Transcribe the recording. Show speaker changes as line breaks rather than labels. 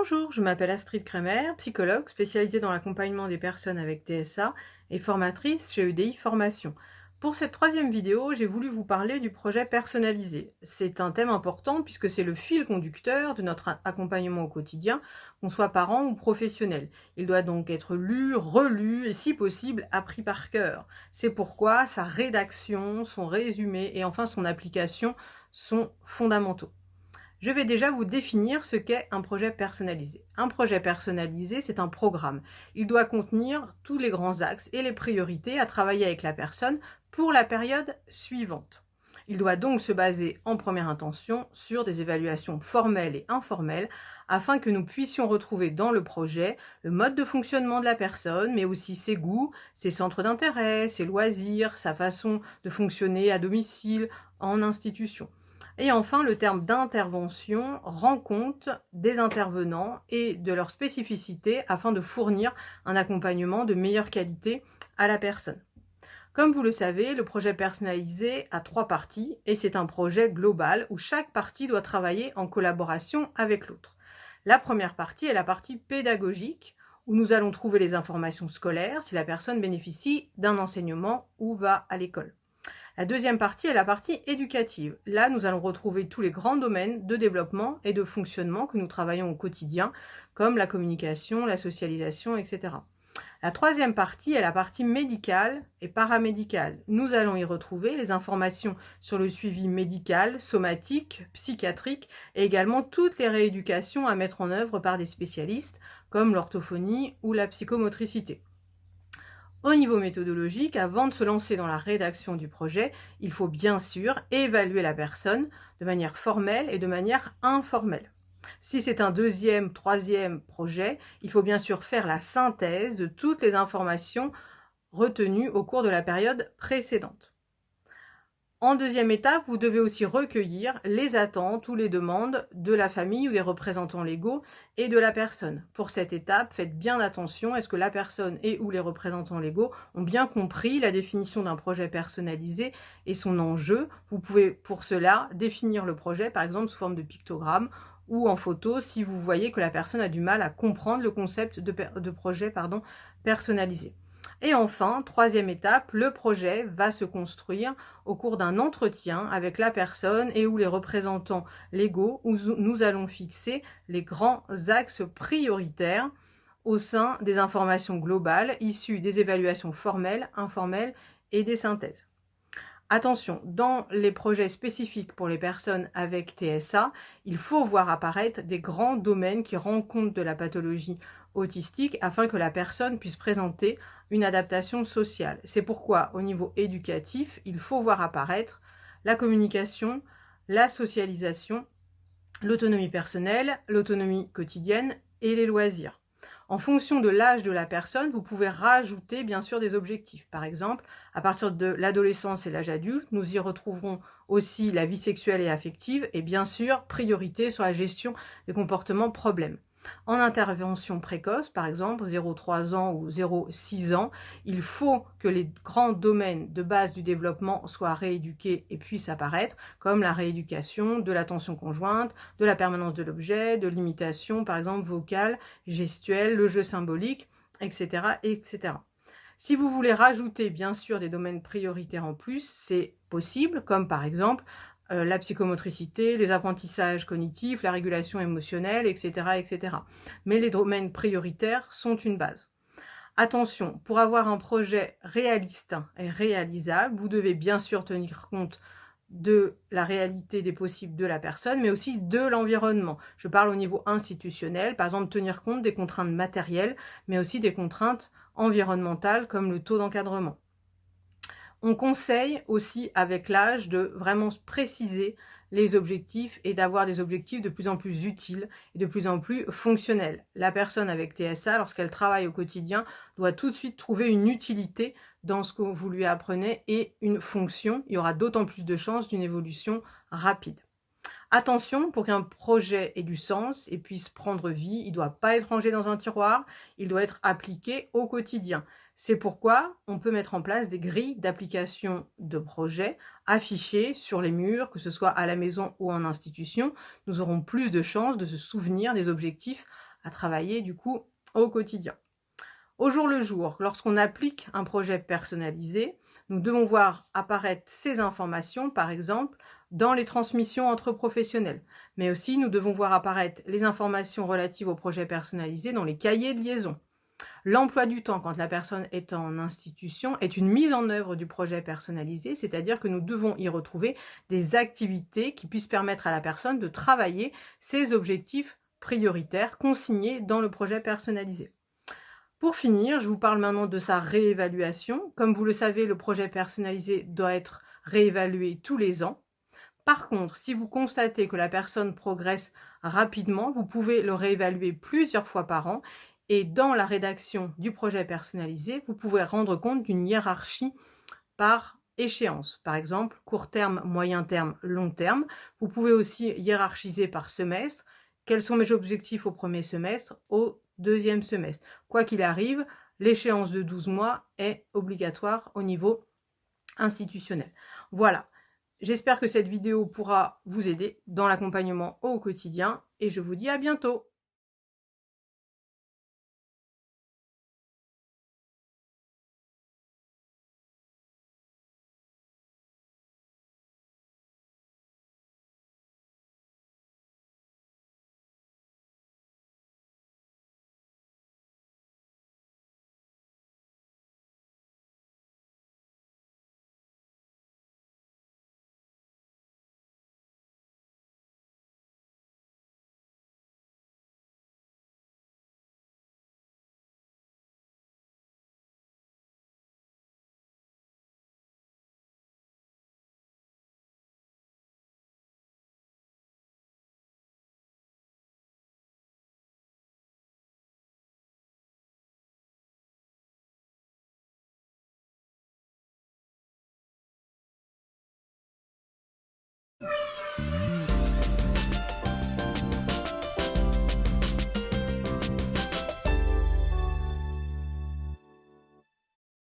Bonjour, je m'appelle Astrid Kremer, psychologue spécialisée dans l'accompagnement des personnes avec TSA et formatrice chez EDI Formation. Pour cette troisième vidéo, j'ai voulu vous parler du projet personnalisé. C'est un thème important puisque c'est le fil conducteur de notre accompagnement au quotidien, qu'on soit parent ou professionnel. Il doit donc être lu, relu et si possible appris par cœur. C'est pourquoi sa rédaction, son résumé et enfin son application sont fondamentaux. Je vais déjà vous définir ce qu'est un projet personnalisé. Un projet personnalisé, c'est un programme. Il doit contenir tous les grands axes et les priorités à travailler avec la personne pour la période suivante. Il doit donc se baser en première intention sur des évaluations formelles et informelles afin que nous puissions retrouver dans le projet le mode de fonctionnement de la personne, mais aussi ses goûts, ses centres d'intérêt, ses loisirs, sa façon de fonctionner à domicile, en institution. Et enfin, le terme d'intervention rend compte des intervenants et de leurs spécificités afin de fournir un accompagnement de meilleure qualité à la personne. Comme vous le savez, le projet personnalisé a 3 parties et c'est un projet global où chaque partie doit travailler en collaboration avec l'autre. La première partie est la partie pédagogique où nous allons trouver les informations scolaires si la personne bénéficie d'un enseignement ou va à l'école. La deuxième partie est la partie éducative. Là, nous allons retrouver tous les grands domaines de développement et de fonctionnement que nous travaillons au quotidien, comme la communication, la socialisation, etc. La troisième partie est la partie médicale et paramédicale. Nous allons y retrouver les informations sur le suivi médical, somatique, psychiatrique et également toutes les rééducations à mettre en œuvre par des spécialistes comme l'orthophonie ou la psychomotricité. Au niveau méthodologique, avant de se lancer dans la rédaction du projet, il faut bien sûr évaluer la personne de manière formelle et de manière informelle. Si c'est un deuxième, troisième projet, il faut bien sûr faire la synthèse de toutes les informations retenues au cours de la période précédente. En deuxième étape, vous devez aussi recueillir les attentes ou les demandes de la famille ou des représentants légaux et de la personne. Pour cette étape, faites bien attention, est-ce que la personne et ou les représentants légaux ont bien compris la définition d'un projet personnalisé et son enjeu. Vous pouvez pour cela définir le projet, par exemple sous forme de pictogramme ou en photo si vous voyez que la personne a du mal à comprendre le concept de projet personnalisé. Et enfin, troisième étape, le projet va se construire au cours d'un entretien avec la personne et ou les représentants légaux où nous allons fixer les grands axes prioritaires au sein des informations globales issues des évaluations formelles, informelles et des synthèses. Attention, dans les projets spécifiques pour les personnes avec TSA, il faut voir apparaître des grands domaines qui rendent compte de la pathologie autistique afin que la personne puisse présenter une adaptation sociale. C'est pourquoi, au niveau éducatif, il faut voir apparaître la communication, la socialisation, l'autonomie personnelle, l'autonomie quotidienne et les loisirs. En fonction de l'âge de la personne, vous pouvez rajouter bien sûr des objectifs. Par exemple, à partir de l'adolescence et l'âge adulte, nous y retrouverons aussi la vie sexuelle et affective et bien sûr, priorité sur la gestion des comportements problèmes. En intervention précoce, par exemple 0,3 ans ou 0,6 ans, il faut que les grands domaines de base du développement soient rééduqués et puissent apparaître, comme la rééducation de l'attention conjointe, de la permanence de l'objet, de l'imitation, par exemple vocale, gestuelle, le jeu symbolique, etc., etc. Si vous voulez rajouter bien sûr des domaines prioritaires en plus, c'est possible, comme par exemple la psychomotricité, les apprentissages cognitifs, la régulation émotionnelle, etc., etc. Mais les domaines prioritaires sont une base. Attention, pour avoir un projet réaliste et réalisable, vous devez bien sûr tenir compte de la réalité des possibles de la personne, mais aussi de l'environnement. Je parle au niveau institutionnel, par exemple tenir compte des contraintes matérielles, mais aussi des contraintes environnementales comme le taux d'encadrement. On conseille aussi avec l'âge de vraiment préciser les objectifs et d'avoir des objectifs de plus en plus utiles et de plus en plus fonctionnels. La personne avec TSA, lorsqu'elle travaille au quotidien, doit tout de suite trouver une utilité dans ce que vous lui apprenez et une fonction. Il y aura d'autant plus de chances d'une évolution rapide. Attention, pour qu'un projet ait du sens et puisse prendre vie, il ne doit pas être rangé dans un tiroir, il doit être appliqué au quotidien. C'est pourquoi on peut mettre en place des grilles d'application de projets affichées sur les murs, que ce soit à la maison ou en institution. Nous aurons plus de chances de se souvenir des objectifs à travailler du coup au quotidien. Au jour le jour, lorsqu'on applique un projet personnalisé, nous devons voir apparaître ces informations, par exemple, dans les transmissions entre professionnels. Mais aussi, nous devons voir apparaître les informations relatives au projet personnalisé dans les cahiers de liaison. L'emploi du temps, quand la personne est en institution, est une mise en œuvre du projet personnalisé, c'est-à-dire que nous devons y retrouver des activités qui puissent permettre à la personne de travailler ses objectifs prioritaires consignés dans le projet personnalisé. Pour finir, je vous parle maintenant de sa réévaluation. Comme vous le savez, le projet personnalisé doit être réévalué tous les ans. Par contre, si vous constatez que la personne progresse rapidement, vous pouvez le réévaluer plusieurs fois par an. Et dans la rédaction du projet personnalisé, vous pouvez rendre compte d'une hiérarchie par échéance. Par exemple, court terme, moyen terme, long terme. Vous pouvez aussi hiérarchiser par semestre. Quels sont mes objectifs au premier semestre, au deuxième semestre? Quoi qu'il arrive, l'échéance de 12 mois est obligatoire au niveau institutionnel. Voilà. J'espère que cette vidéo pourra vous aider dans l'accompagnement au quotidien et je vous dis à bientôt.